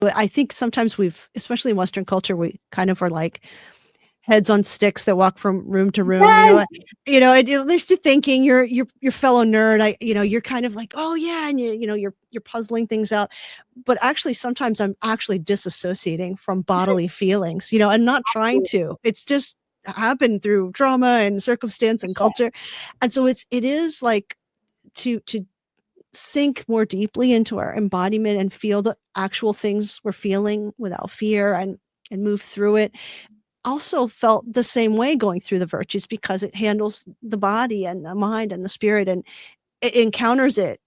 I think sometimes especially in Western culture, we kind of are like heads on sticks that walk from room to room. Yes. It leaves you thinking. You're your fellow nerd. You're kind of like, oh yeah, and you're puzzling things out. But actually, sometimes I'm actually disassociating from bodily feelings. And not trying to. It's just happened through trauma and circumstance and culture, and so it is like to sink more deeply into our embodiment and feel the actual things we're feeling without fear and move through it. Also felt the same way going through the virtues, because it handles the body and the mind and the spirit, and it encounters it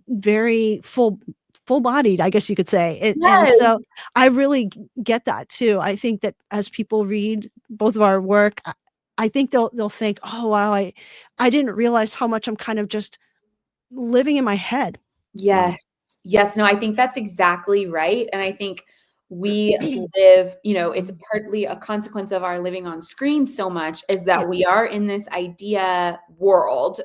very full bodied, I guess you could say. And Yes. so I really get that too. I think that as people read both of our work, I think they'll think, oh wow, I didn't realize how much I'm kind of just living in my head. Yes. Yes. No, I think that's exactly right. And I think we live, it's partly a consequence of our living on screen so much, is that we are in this idea world.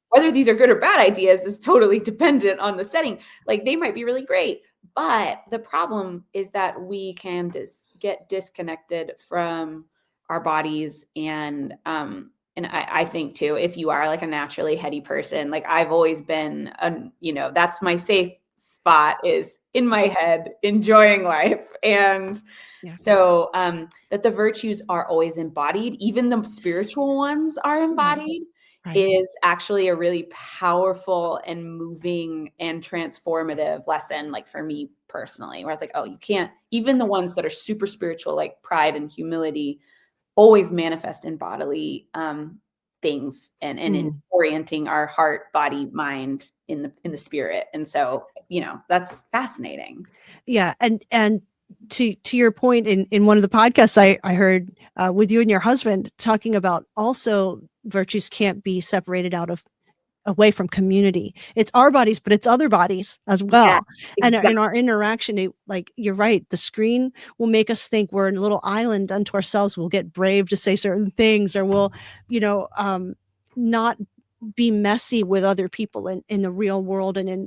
Whether these are good or bad ideas is totally dependent on the setting. Like, they might be really great, but the problem is that we can get disconnected from our bodies. And I think too, if you are like a naturally heady person, like I've always been, that's my safe spot, is in my head, enjoying life. And so that the virtues are always embodied, even the spiritual ones are embodied, is actually a really powerful and moving and transformative lesson, like for me personally, where I was like, oh, you can't, even the ones that are super spiritual, like pride and humility, always manifest in bodily things and in orienting our heart, body, mind in the spirit. And so, that's fascinating. Yeah. And to your point, in one of the podcasts I heard with you and your husband talking about, also virtues can't be separated away from community. It's our bodies, but it's other bodies as well. Yeah, exactly. And in our interaction, like you're right, the screen will make us think we're in a little island unto ourselves. We'll get brave to say certain things, or we'll, not be messy with other people in the real world, and in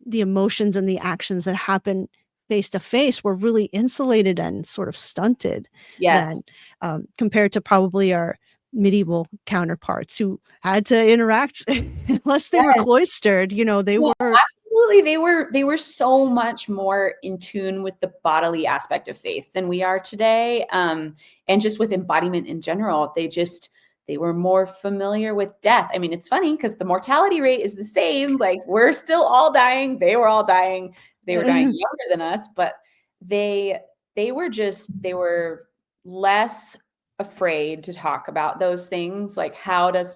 the emotions and the actions that happen face to face. We're really insulated and sort of stunted then, compared to probably our medieval counterparts who had to interact unless they were cloistered. They were absolutely, they were so much more in tune with the bodily aspect of faith than we are today, and just with embodiment in general. They were more familiar with death. I mean, it's funny because the mortality rate is the same. Like, we're still all dying. They were all dying. They were dying younger than us, but they were less afraid to talk about those things. Like, how does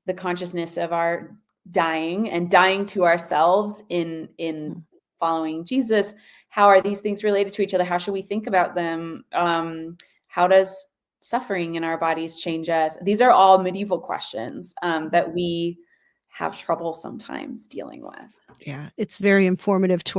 the consciousness of our dying and dying to ourselves in following Jesus, how are these things related to each other? How should we think about them? How does suffering in our bodies change us? These are all medieval questions that we have trouble sometimes dealing with. Yeah, it's very informative to